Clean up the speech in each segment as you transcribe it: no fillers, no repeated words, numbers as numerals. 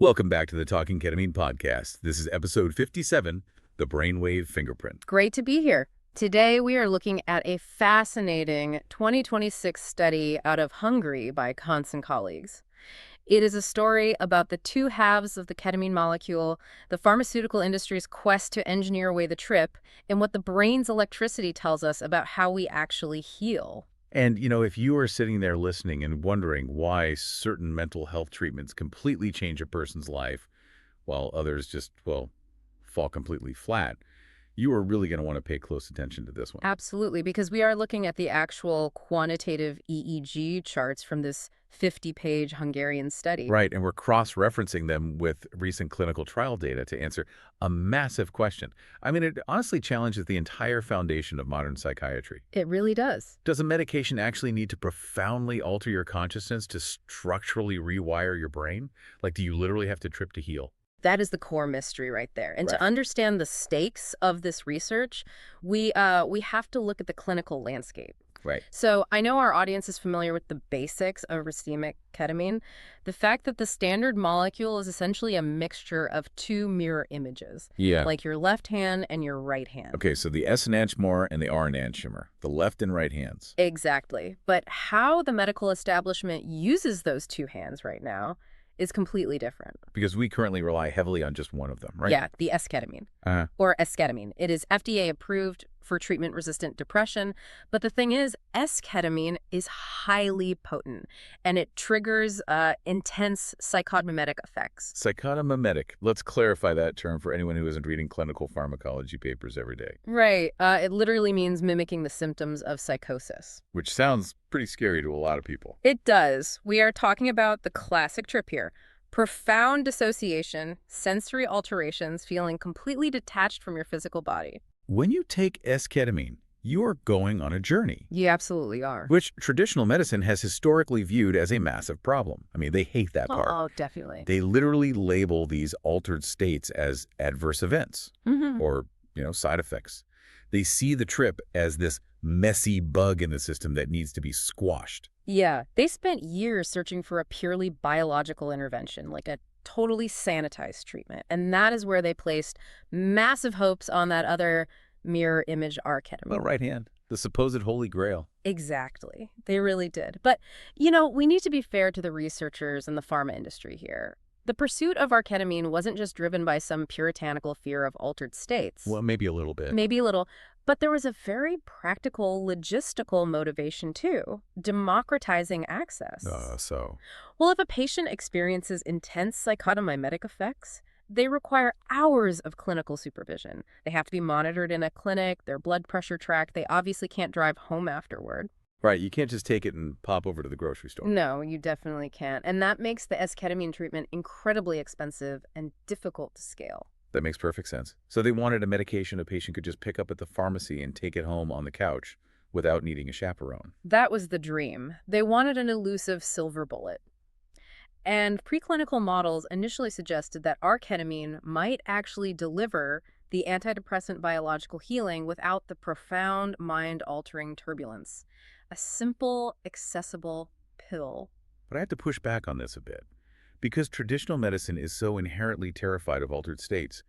Welcome back to the Talking Ketamine podcast. This is episode 57, the Brainwave Fingerprint. Great to be here. Today we are looking at a fascinating 2026 study out of Hungary by Koncz and colleagues. It is a story about the two halves of the ketamine molecule, the pharmaceutical industry's quest to engineer away the trip, and what the brain's electricity tells us about how we actually heal. And, if you are sitting there listening and wondering why certain mental health treatments completely change a person's life while others just, fall completely flat, you are really going to want to pay close attention to this one. Absolutely, because we are looking at the actual quantitative EEG charts from this 50-page Hungarian study. Right, and we're cross-referencing them with recent clinical trial data to answer a massive question. I mean, it honestly challenges the entire foundation of modern psychiatry. It really does. Does a medication actually need to profoundly alter your consciousness to structurally rewire your brain? Like, do you literally have to trip to heal? That is the core mystery right there. And Right. to understand the stakes of this research, we have to look at the clinical landscape. Right. So I know our audience is familiar with the basics of racemic ketamine. The fact that the standard molecule is essentially a mixture of two mirror images, Yeah. like your left hand and your right hand. Okay, so the S enantiomer and the R enantiomer, the left and right hands. Exactly. But how the medical establishment uses those two hands right now is completely different. Because we currently rely heavily on just one of them, right? Yeah, the S-ketamine. Uh, Or esketamine. It is FDA approved for treatment-resistant depression, but the thing is, esketamine is highly potent, and it triggers intense psychotomimetic effects. psychotomimetic. Let's clarify that term for anyone who isn't reading clinical pharmacology papers every day, Right. It literally means mimicking the symptoms of psychosis. which sounds pretty scary to a lot of people. It does. We are talking about the classic trip here. Profound dissociation, sensory alterations, feeling completely detached from your physical body. When you take S-ketamine, you are going on a journey, You absolutely are. which traditional medicine has historically viewed as a massive problem. I mean, they hate that part. Oh, definitely. They literally label these altered states as adverse events or, side effects. They see the trip as this messy bug in the system that needs to be squashed. Yeah, they spent years searching for a purely biological intervention, like a totally sanitized treatment. And that is where they placed massive hopes on that other mirror image R-ketamine. Well, right hand, the supposed holy grail. Exactly. They really did. But, we need to be fair to the researchers and the pharma industry here. The pursuit of R-ketamine wasn't just driven by some puritanical fear of altered states. Well, maybe a little bit. Maybe a little. But there was a very practical, logistical motivation, too, democratizing access. So. Well, if a patient experiences intense psychotomimetic effects, they require hours of clinical supervision. They have to be monitored in a clinic, their blood pressure tracked. They obviously can't drive home afterward. Right, you can't just take it and pop over to the grocery store. No, you definitely can't. And that makes the esketamine treatment incredibly expensive and difficult to scale. That makes perfect sense. So they wanted a medication a patient could just pick up at the pharmacy and take it home on the couch without needing a chaperone. That was the dream. They wanted an elusive silver bullet. And preclinical models initially suggested that R-ketamine might actually deliver the antidepressant biological healing without the profound mind-altering turbulence. A simple, accessible pill. But I have to push back on this a bit. Because traditional medicine is so inherently terrified of altered states,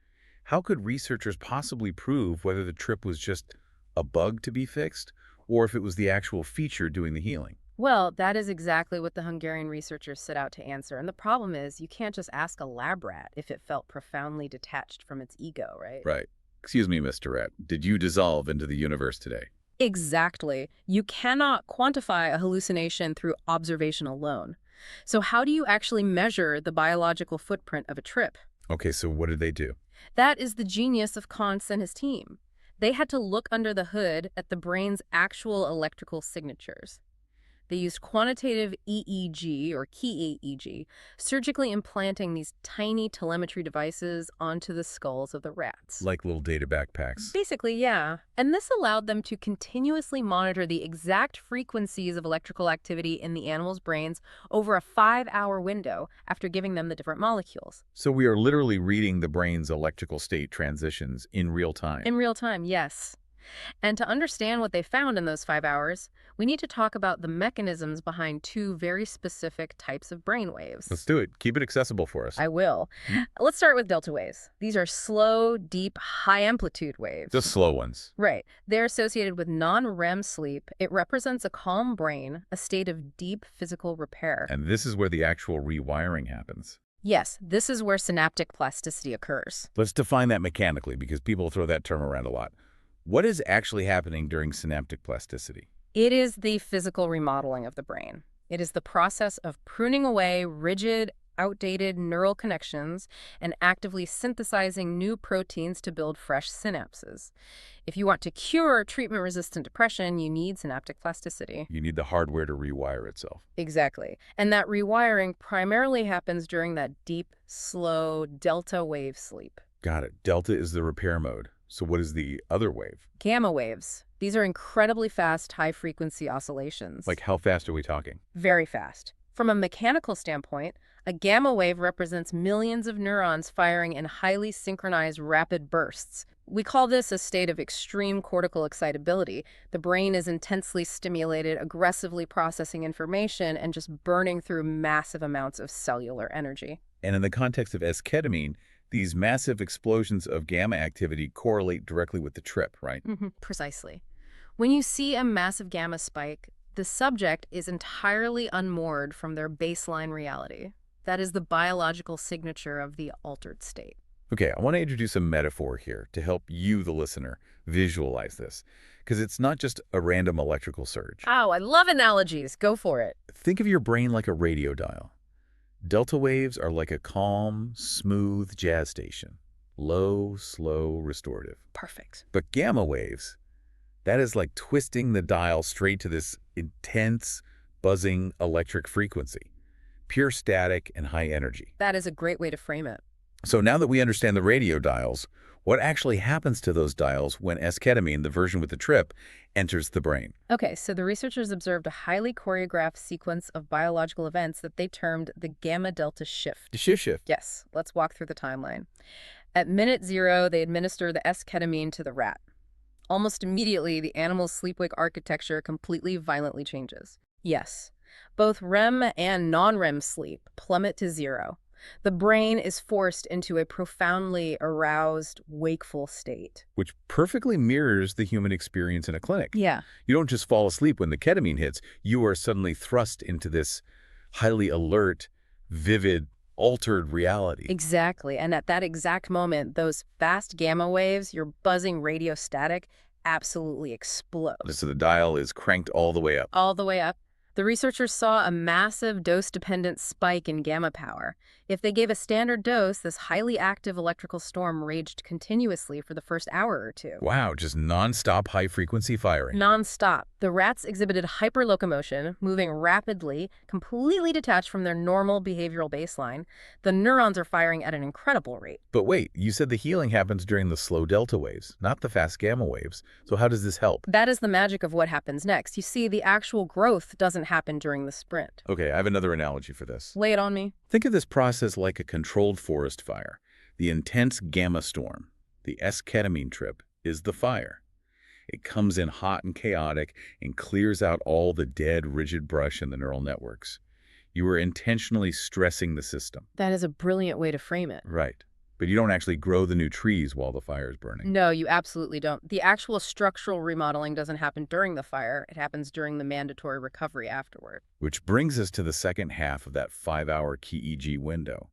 how could researchers possibly prove whether the trip was just a bug to be fixed or if it was the actual feature doing the healing? Well, that is exactly what the Hungarian researchers set out to answer. And the problem is, you can't just ask a lab rat if it felt profoundly detached from its ego, right? Right. Excuse me, Mr. Rat. Did you dissolve into the universe today? Exactly. You cannot quantify a hallucination through observation alone. So how do you actually measure the biological footprint of a trip? Okay, so what did they do? That is the genius of Koncz and his team. They had to look under the hood at the brain's actual electrical signatures. They used quantitative EEG, or qEEG, surgically implanting these tiny telemetry devices onto the skulls of the rats. Like little data backpacks. Basically, yeah. And this allowed them to continuously monitor the exact frequencies of electrical activity in the animals' brains over a 5-hour window after giving them the different molecules. So we are literally reading the brain's electrical state transitions in real time. In real time, yes. And to understand what they found in those 5 hours, we need to talk about the mechanisms behind two very specific types of brain Let's waves. do it. Keep it accessible for us. I will. Let's start with delta waves. These are slow, deep, high-amplitude waves. Just slow ones. Right. They're associated with non-REM sleep. It represents a calm brain, a state of deep physical repair. And this is where the actual rewiring happens. Yes, this is where synaptic plasticity occurs. Let's define that mechanically because people throw that term around a lot. What is actually happening during synaptic plasticity? It is the physical remodeling of the brain. It is the process of pruning away rigid, outdated neural connections and actively synthesizing new proteins to build fresh synapses. If you want to cure treatment-resistant depression, you need synaptic plasticity. You need the hardware to rewire itself. Exactly. And that rewiring primarily happens during that deep, slow delta wave sleep. Got it. Delta is the repair mode. So what is the other wave? Gamma waves. These are incredibly fast, high-frequency oscillations. Like how fast are we talking? Very fast. From a mechanical standpoint, a gamma wave represents millions of neurons firing in highly synchronized rapid bursts. We call this a state of extreme cortical excitability. The brain is intensely stimulated, aggressively processing information, and just burning through massive amounts of cellular energy. And in the context of esketamine, these massive explosions of gamma activity correlate directly with the trip, right? Precisely. When you see a massive gamma spike, the subject is entirely unmoored from their baseline reality. That is the biological signature of the altered state. Okay, I want to introduce a metaphor here to help you, the listener, visualize this, because it's not just a random electrical surge. Oh, I love analogies. Go for it. Think of your brain like a radio dial. Delta waves are like a calm, smooth jazz station. Low, slow, restorative. Perfect. But gamma waves, that is like twisting the dial straight to this intense, buzzing electric frequency. Pure static and high energy. That is a great way to frame it. So now that we understand the radio dials, what actually happens to those dials when esketamine, the version with the trip, enters the brain? Okay, so the researchers observed a highly choreographed sequence of biological events that they termed the gamma-delta shift. The shift. Yes, let's walk through the timeline. At minute 0, they administer the S-ketamine to the rat. Almost immediately, the animal's sleep-wake architecture completely violently changes. Yes, both REM and non-REM sleep plummet to 0. The brain is forced into a profoundly aroused, wakeful state. Which perfectly mirrors the human experience in a clinic. Yeah. You don't just fall asleep when the ketamine hits. You are suddenly thrust into this highly alert, vivid, altered reality. Exactly. And at that exact moment, those fast gamma waves, your buzzing radio static, absolutely explode. So the dial is cranked all the way up. All the way up. The researchers saw a massive dose-dependent spike in gamma power. If they gave a standard dose, this highly active electrical storm raged continuously for the first hour or two. Wow, just non-stop high-frequency firing. Non-stop. The rats exhibited hyperlocomotion, moving rapidly, completely detached from their normal behavioral baseline. The neurons are firing at an incredible rate. But wait, you said the healing happens during the slow delta waves, not the fast gamma waves. So how does this help? That is the magic of what happens next. You see, the actual growth doesn't happen during the sprint. Okay, I have another analogy for this. Lay it on me. Think of this process like a controlled forest fire. The intense gamma storm, the esketamine trip, is the fire. It comes in hot and chaotic and clears out all the dead, rigid brush in the neural networks. You are intentionally stressing the system. That is a brilliant way to frame it. Right. But you don't actually grow the new trees while the fire is burning. No, you absolutely don't. The actual structural remodeling doesn't happen during the fire. It happens during the mandatory recovery afterward. Which brings us to the second half of that 5-hour qEEG window.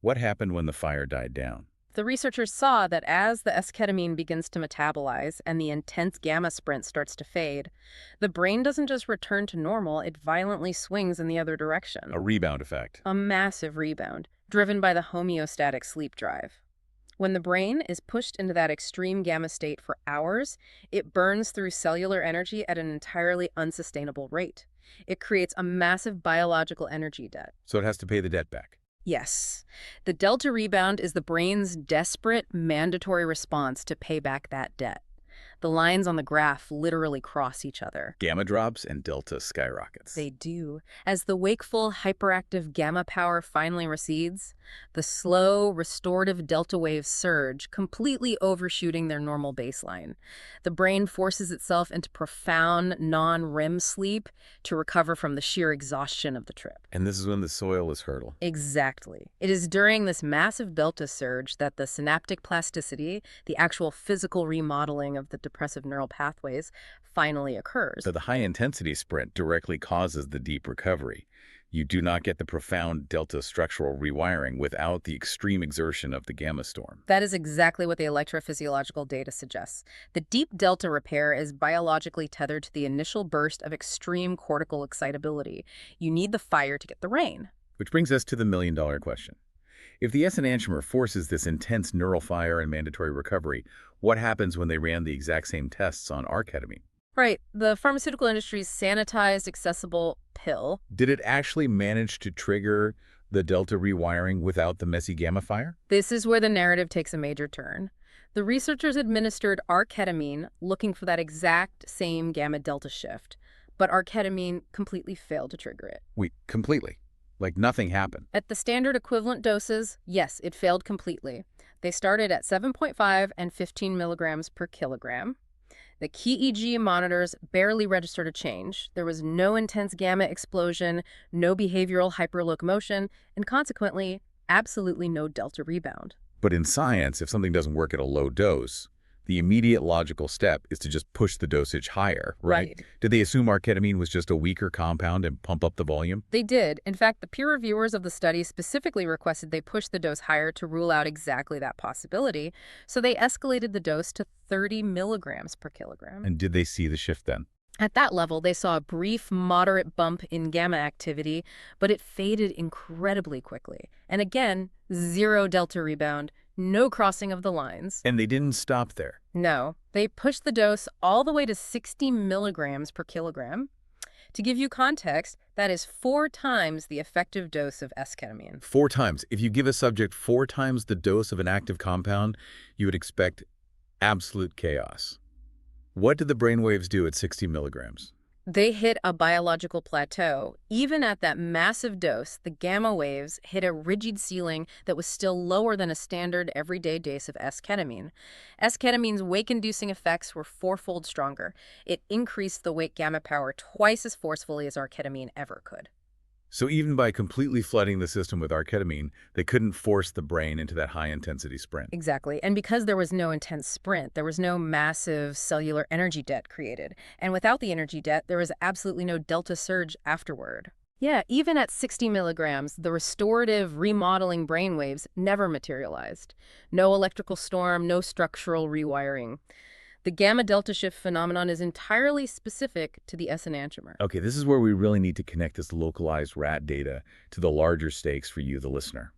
What happened when the fire died down? The researchers saw that as the esketamine begins to metabolize and the intense gamma sprint starts to fade, the brain doesn't just return to normal, it violently swings in the other direction. A rebound effect. A massive rebound, driven by the homeostatic sleep drive. When the brain is pushed into that extreme gamma state for hours, it burns through cellular energy at an entirely unsustainable rate. It creates a massive biological energy debt. So it has to pay the debt back. Yes. The delta rebound is the brain's desperate, mandatory response to pay back that debt. The lines on the graph literally cross each other. Gamma drops and delta skyrockets. They do. As the wakeful, hyperactive gamma power finally recedes, the slow, restorative delta waves surge, completely overshooting their normal baseline. The brain forces itself into profound, non-REM sleep to recover from the sheer exhaustion of the trip. And this is when the soil is fertile. Exactly. It is during this massive delta surge that the synaptic plasticity, the actual physical remodeling of the depressive neural pathways, finally occurs. So the high-intensity sprint directly causes the deep recovery. You do not get the profound delta structural rewiring without the extreme exertion of the gamma storm. That is exactly what the electrophysiological data suggests. The deep delta repair is biologically tethered to the initial burst of extreme cortical excitability. You need the fire to get the rain. Which brings us to the million-dollar question. If the S-enantiomer forces this intense neural fire and mandatory recovery, what happens when they ran the exact same tests on R-ketamine? Right. The pharmaceutical industry's sanitized, accessible pill. Did it actually manage to trigger the delta rewiring without the messy gamma fire? This is where the narrative takes a major turn. The researchers administered arketamine looking for that exact same gamma delta shift, but arketamine completely failed to trigger it. Wait, completely? Like nothing happened? At the standard equivalent doses, yes, it failed completely. They started at 7.5 and 15 milligrams per kilogram. The qEEG monitors barely registered a change. There was no intense gamma explosion, no behavioral hyperlocomotion, and consequently, absolutely no delta rebound. But in science, if something doesn't work at a low dose, the immediate logical step is to just push the dosage higher, right? Right. Did they assume R-ketamine was just a weaker compound and pump up the volume? They did. In fact, the peer reviewers of the study specifically requested they push the dose higher to rule out exactly that possibility, so they escalated the dose to 30 milligrams per kilogram. And did they see the shift then? At that level, they saw a brief, moderate bump in gamma activity, but it faded incredibly quickly. And again, zero delta rebound, no crossing of the lines. And they didn't stop there. No, they pushed the dose all the way to 60 milligrams per kilogram. To give you context, that is 4 times the effective dose of esketamine. 4 times. If you give a subject 4 times the dose of an active compound, you would expect absolute chaos. What did the brainwaves do at 60 milligrams? They hit a biological plateau. Even at that massive dose, the gamma waves hit a rigid ceiling that was still lower than a standard everyday dose of esketamine. Esketamine's wake-inducing effects were 4-fold stronger. It increased the wake gamma power twice as forcefully as arketamine ever could. So even by completely flooding the system with R-ketamine, they couldn't force the brain into that high-intensity sprint. Exactly. And because there was no intense sprint, there was no massive cellular energy debt created. And without the energy debt, there was absolutely no delta surge afterward. Yeah, even at 60 milligrams, the restorative, remodeling brainwaves never materialized. No electrical storm, no structural rewiring. The gamma-delta shift phenomenon is entirely specific to the S-enantiomer. Okay, this is where we really need to connect this localized rat data to the larger stakes for you, the listener.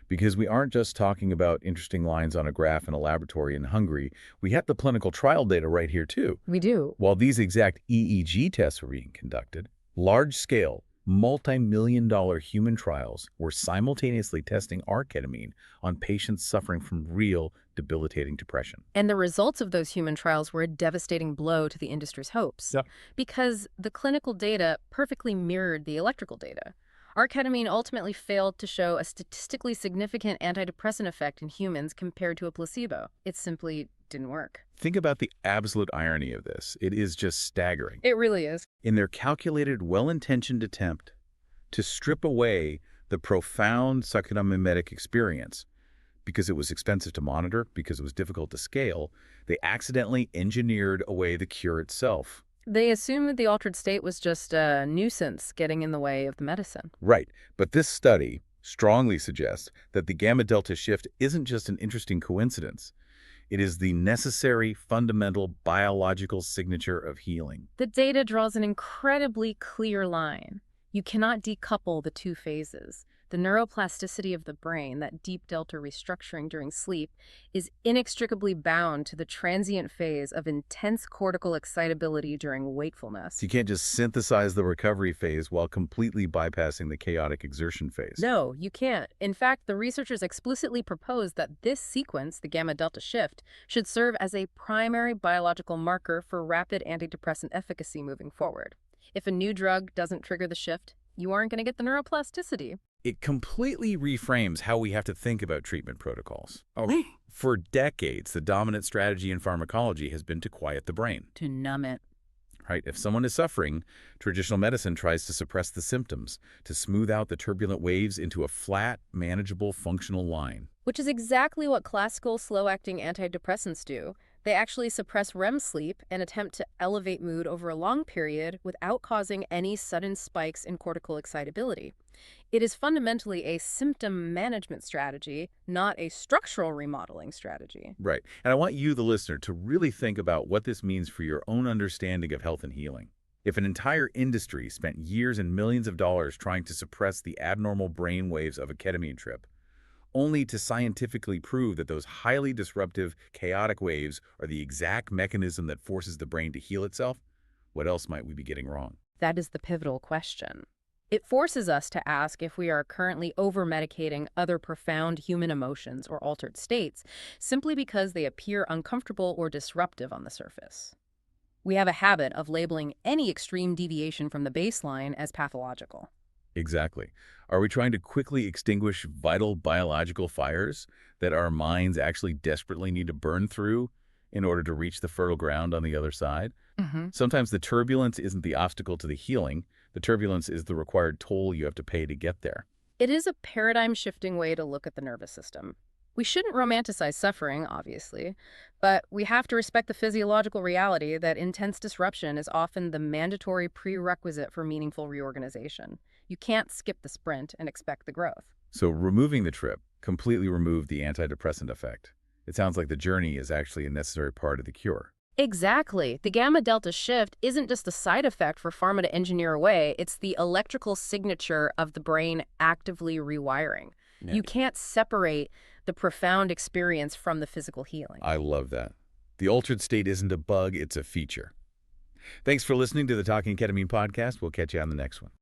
Because we aren't just talking about interesting lines on a graph in a laboratory in Hungary, we have the clinical trial data right here too. We do. While these exact EEG tests were being conducted, large-scale, multi-million-dollar human trials were simultaneously testing R-ketamine on patients suffering from real, debilitating depression. And the results of those human trials were a devastating blow to the industry's hopes. Yep. Because the clinical data perfectly mirrored the electrical data. R-ketamine ultimately failed to show a statistically significant antidepressant effect in humans compared to a placebo. It simply didn't work. Think about the absolute irony of this. It is just staggering. It really is. In their calculated, well-intentioned attempt to strip away the profound psychotomimetic experience, because it was expensive to monitor, because it was difficult to scale, they accidentally engineered away the cure itself. They assumed that the altered state was just a nuisance getting in the way of the medicine. Right, but this study strongly suggests that the gamma-delta shift isn't just an interesting coincidence. It is the necessary, fundamental biological signature of healing. The data draws an incredibly clear line. You cannot decouple the two phases. The neuroplasticity of the brain, that deep delta restructuring during sleep, is inextricably bound to the transient phase of intense cortical excitability during wakefulness. So you can't just synthesize the recovery phase while completely bypassing the chaotic exertion phase. No, you can't. In fact, the researchers explicitly proposed that this sequence, the gamma delta shift, should serve as a primary biological marker for rapid antidepressant efficacy moving forward. If a new drug doesn't trigger the shift, you aren't going to get the neuroplasticity. It completely reframes how we have to think about treatment protocols. Oh, for decades, the dominant strategy in pharmacology has been to quiet the brain. To numb it. Right? If someone is suffering, traditional medicine tries to suppress the symptoms, to smooth out the turbulent waves into a flat, manageable, functional line. Which is exactly what classical slow-acting antidepressants do. They actually suppress REM sleep and attempt to elevate mood over a long period without causing any sudden spikes in cortical excitability. It is fundamentally a symptom management strategy, not a structural remodeling strategy. Right. And I want you, the listener, to really think about what this means for your own understanding of health and healing. If an entire industry spent years and millions of dollars trying to suppress the abnormal brain waves of a ketamine trip, only to scientifically prove that those highly disruptive, chaotic waves are the exact mechanism that forces the brain to heal itself, what else might we be getting wrong? That is the pivotal question. It forces us to ask if we are currently over-medicating other profound human emotions or altered states simply because they appear uncomfortable or disruptive on the surface. We have a habit of labeling any extreme deviation from the baseline as pathological. Exactly. Are we trying to quickly extinguish vital biological fires that our minds actually desperately need to burn through in order to reach the fertile ground on the other side? Sometimes the turbulence isn't the obstacle to the healing. The turbulence is the required toll you have to pay to get there. It is a paradigm-shifting way to look at the nervous system. We shouldn't romanticize suffering, obviously, but we have to respect the physiological reality that intense disruption is often the mandatory prerequisite for meaningful reorganization. You can't skip the sprint and expect the growth. So removing the trip completely removed the antidepressant effect. It sounds like the journey is actually a necessary part of the cure. Exactly. The gamma delta shift isn't just a side effect for pharma to engineer away, it's the electrical signature of the brain actively rewiring. Yeah. You can't separate the profound experience from the physical healing. I love that. The altered state isn't a bug, it's a feature. Thanks for listening to the Talking Ketamine podcast. We'll catch you on the next one.